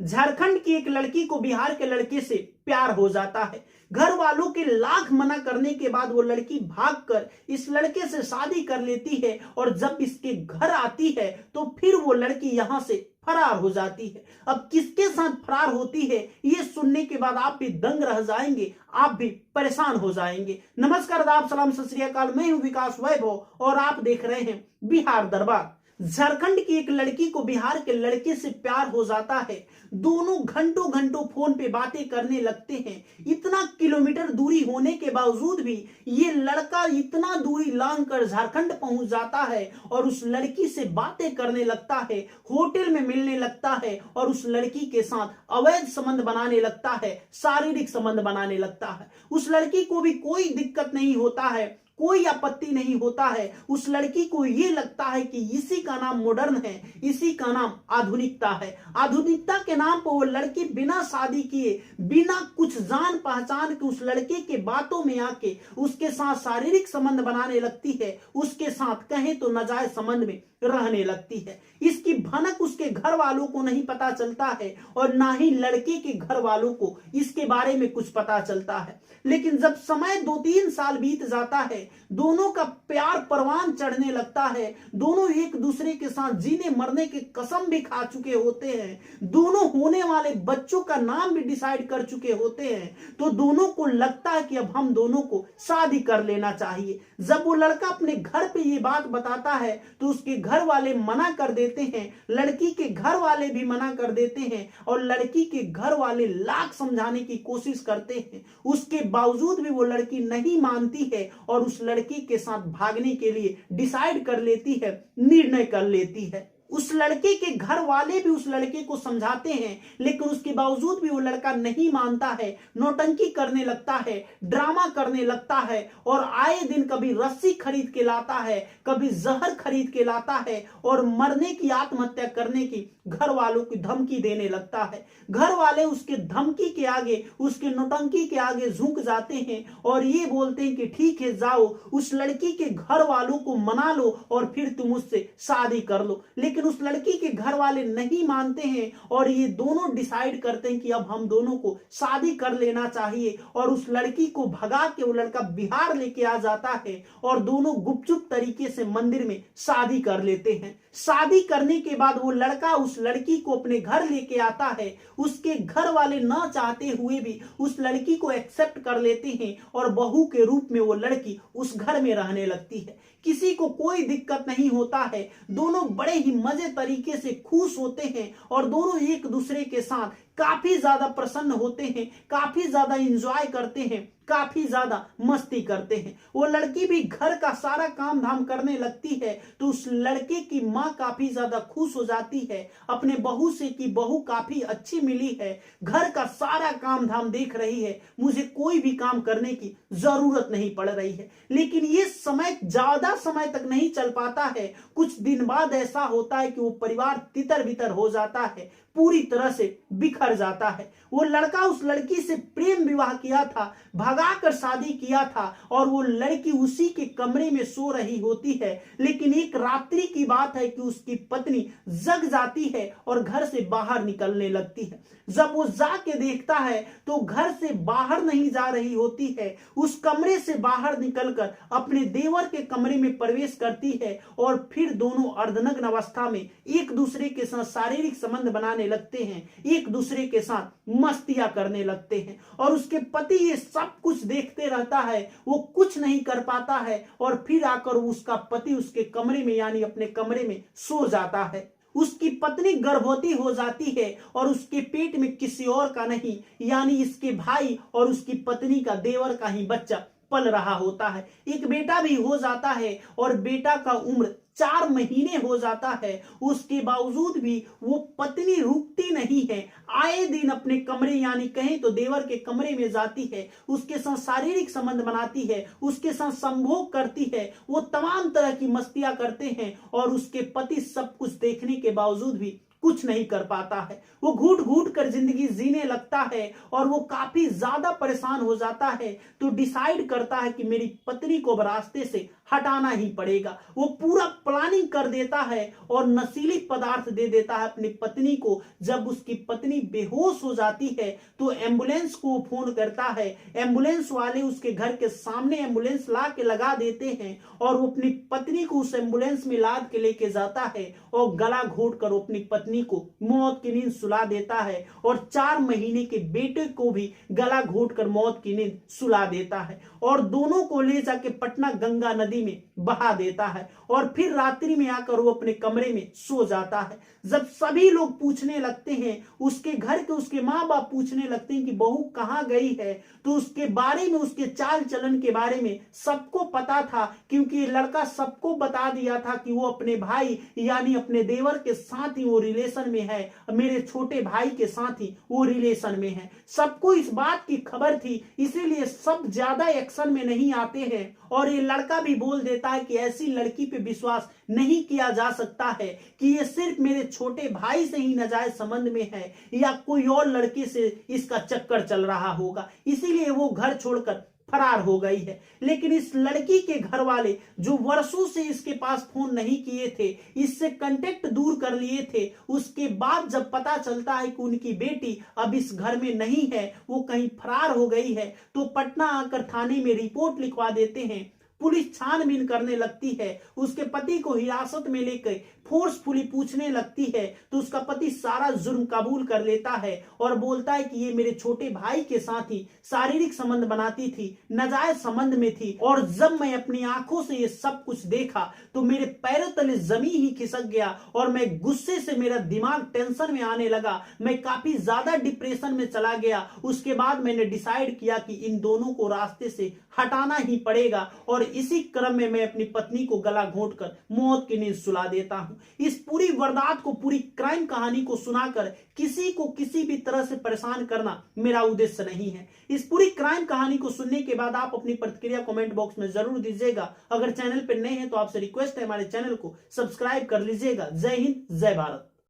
झारखंड की एक लड़की को बिहार के लड़के से प्यार हो जाता है। घर वालों के लाख मना करने के बाद वो लड़की भागकर इस लड़के से शादी कर लेती है और जब इसके घर आती है तो फिर वो लड़की यहां से फरार हो जाती है। अब किसके साथ फरार होती है ये सुनने के बाद आप भी दंग रह जाएंगे, आप भी परेशान हो जाएंगे। नमस्कार, आदाब, सलाम, सत श्री अकाल। मैं हूं विकास वैभव और आप देख रहे हैं बिहार दरबार। झारखंड की एक लड़की को बिहार के लड़के से प्यार हो जाता है। दोनों घंटों घंटों फोन पे बातें करने लगते हैं। इतना किलोमीटर दूरी होने के बावजूद भी ये लड़का इतना दूरी लांग कर झारखंड पहुंच जाता है और उस लड़की से बातें करने लगता है, होटल में मिलने लगता है और उस लड़की के साथ अवैध संबंध बनाने लगता है, शारीरिक संबंध बनाने लगता है। उस लड़की को भी कोई दिक्कत नहीं होता है, कोई आपत्ति नहीं होता है। उस लड़की को ये लगता है कि इसी का नाम मॉडर्न है, इसी का नाम आधुनिकता है। आधुनिकता के नाम पर वो लड़की बिना शादी किए, बिना कुछ जान पहचान के उस लड़के के बातों में आके उसके साथ शारीरिक संबंध बनाने लगती है, उसके साथ कहें तो नाजायज संबंध में रहने लगती है। इसकी भनक उसके घर वालों को नहीं पता चलता है और ना ही लड़के के घर वालों को इसके बारे में कुछ पता चलता है। लेकिन जब समय 2-3 साल बीत जाता है, दोनों का प्यार परवान चढ़ने लगता है, दोनों एक दूसरे के साथ जीने मरने के कसम भी खा चुके होते हैं, दोनों होने वाले बच्चों का नाम भी डिसाइड कर चुके होते हैं, तो दोनों को लगता है कि अब हम दोनों को शादी कर लेना चाहिए। जब वो लड़का अपने घर पे ये बात बताता है तो उसके घर वाले मना कर देते हैं, लड़की के घर वाले भी मना कर देते हैं और लड़की के घर वाले लाख समझाने की कोशिश करते हैं। उसके बावजूद भी वो लड़की नहीं मानती है और उस लड़की के साथ भागने के लिए डिसाइड कर लेती है, निर्णय कर लेती है। उस लड़के के घर वाले भी उस लड़के को समझाते हैं, लेकिन उसके बावजूद भी वो लड़का नहीं मानता है, नौटंकी करने लगता है, ड्रामा करने लगता है और आए दिन कभी रस्सी खरीद के लाता है, कभी जहर खरीद के लाता है और मरने की, आत्महत्या करने की घर वालों की धमकी देने लगता है। घर वाले उसके धमकी के आगे, उसके नौटंकी के आगे झुक जाते हैं और ये बोलते हैं कि ठीक है, जाओ उस लड़की के घर वालों को मना लो और फिर तुम उससे शादी कर लो। लेकिन उस लड़की के घर वाले नहीं मानते हैं और ये दोनों डिसाइड करते हैं कि अब हम दोनों को शादी कर लेना चाहिए और उस लड़की को भगा के वो लड़का बिहार लेके आ जाता है और दोनों गुपचुप तरीके से मंदिर में शादी कर लेते हैं। शादी करने के बाद वो लड़का उस लड़की को अपने घर लेके आता है। उसके घर वाले ना चाहते हुए भी उस लड़की को एक्सेप्ट कर लेते हैं और बहू के रूप में वो लड़की उस घर में रहने लगती है। किसी को कोई दिक्कत नहीं होता है, दोनों बड़े ही मजे तरीके से खुश होते हैं और दोनों एक दूसरे के साथ काफी ज्यादा प्रसन्न होते हैं, काफी ज्यादा एंजॉय करते हैं, काफी ज्यादा मस्ती करते हैं। वो लड़की भी घर का सारा काम धाम करने लगती है तो उस लड़के की माँ काफी ज्यादा खुश हो जाती है अपने बहू से कि बहू काफी अच्छी मिली है, घर का सारा काम धाम देख रही है, मुझे कोई भी काम करने की जरूरत नहीं पड़ रही है। लेकिन ये समय ज्यादा समय तक नहीं चल पाता है। कुछ दिन बाद ऐसा होता है कि वो परिवार तितर बितर हो जाता है, पूरी तरह से बिखर जाता है। वो लड़का उस लड़की से प्रेम विवाह किया था, भगाकर शादी किया था और वो लड़की उसी के कमरे में सो रही होती है। लेकिन एक रात्रि की बात है कि उसकी पत्नी जग जाती है और घर से बाहर निकलने लगती है। जब वो जाके देखता है तो घर से बाहर नहीं जा रही होती है, उस कमरे से बाहर निकलकर अपने देवर के कमरे में प्रवेश करती है और फिर दोनों अर्धनग्न अवस्था में एक दूसरे के साथ शारीरिक संबंध बनाने लगते हैं, एक दूसरे के साथ मस्तियां करने लगते हैं और उसके पति ये सब कुछ देखते रहता है, वो कुछ नहीं कर पाता है और फिर आकर उसका पति उसके कमरे में यानी अपने कमरे में सो जाता है। उसकी पत्नी गर्भवती हो जाती है और उसके पेट में किसी और का नहीं यानी इसके भाई और उसकी पत्नी का, देवर का ही बच्चा पल रहा होता है। एक बेटा भी हो जाता है और बेटा का उम्र 4 महीने हो जाता है। उसके बावजूद भी वो पत्नी रुकती नहीं है, आए दिन अपने कमरे यानी कहें तो देवर के कमरे में जाती है, उसके साथ शारीरिक संबंध बनाती है, उसके साथ संभोग करती है, वो तमाम तरह की मस्तियां करते हैं और उसके पति सब कुछ देखने के बावजूद भी कुछ नहीं कर पाता है। वो घूट घूट कर जिंदगी जीने लगता है और वो काफी ज्यादा परेशान हो जाता है तो डिसाइड करता है कि मेरी पत्नी को रास्ते से हटाना ही पड़ेगा। वो पूरा प्लानिंग कर देता है और नशीली पदार्थ दे देता है अपनी पत्नी को। जब उसकी पत्नी बेहोश हो जाती है तो एम्बुलेंस को फोन करता है। एम्बुलेंस वाले उसके घर के सामने एम्बुलेंस ला के लगा देते हैं और वो अपनी पत्नी को उस एम्बुलेंस में लाद के लेके जाता है और गला घोट कर अपनी पत्नी को मौत की नींद सुला देता है और 4 महीने के बेटे को भी गला घोट कर मौत की नींद सुला देता है और दोनों को ले जाके पटना गंगा नदी में बहा देता है और फिर रात्रि में आकर वो अपने कमरे में सो जाता है। जब सभी लोग पूछने लगते हैं, उसके घर के उसके माँ बाप पूछने लगते हैं कि बहू कहाँ गई है, तो उसके बारे में, उसके चाल चलन के बारे में सबको पता था, क्योंकि ये लड़का सबको बता दिया था कि वो अपने भाई यानी अपने देवर के साथ ही वो रिलेशन में है, मेरे छोटे भाई के साथ ही वो रिलेशन में है। सबको इस बात की खबर थी, इसीलिए सब ज्यादा एक्शन में नहीं आते हैं और ये लड़का भी बोल देता है कि ऐसी लड़की पे विश्वास नहीं किया जा सकता है कि ये सिर्फ मेरे छोटे भाई से ही नाजायज संबंध में है या कोई और लड़के से इसका चक्कर चल रहा होगा, इसीलिए वो घर छोड़कर फरार हो गई है। लेकिन इस लड़की के घर वाले जो वर्षों से इसके पास फोन नहीं किए थे, इससे कांटेक्ट दूर कर लिए थे, उसके बाद जब पता चलता है कि उनकी बेटी अब इस घर में नहीं है, वो कहीं फरार हो गई है, तो पटना आकर थाने में रिपोर्ट लिखवा देते हैं। पुलिस छानबीन करने लगती है, उसके पति को हिरासत में लेकर फोर्सफुली पूछने लगती है, तो उसका पति सारा जुर्म कबूल कर लेता है और बोलता है कि ये मेरे छोटे भाई के साथ ही शारीरिक संबंध बनाती थी, नाजायज संबंध में थी, और जब मैं अपनी आंखों से ये सब कुछ देखा तो मेरे पैरों तले जमीन ही खिसक गया और मैं गुस्से से, मेरा दिमाग टेंशन में आने लगा, मैं काफी ज्यादा डिप्रेशन में चला गया। उसके बाद मैंने डिसाइड किया कि इन दोनों को रास्ते से हटाना ही पड़ेगा और इसी क्रम में मैं अपनी पत्नी को गला घोंटकर मौत की नींद सुला देता हूं। इस पूरी वारदात को, पूरी क्राइम कहानी को सुनाकर किसी को किसी भी तरह से परेशान करना मेरा उद्देश्य नहीं है। इस पूरी क्राइम कहानी को सुनने के बाद आप अपनी प्रतिक्रिया कमेंट बॉक्स में जरूर दीजिएगा। अगर चैनल पर नए हैं तो आपसे रिक्वेस्ट है हमारे चैनल को सब्सक्राइब कर लीजिएगा। जय हिंद, जय भारत।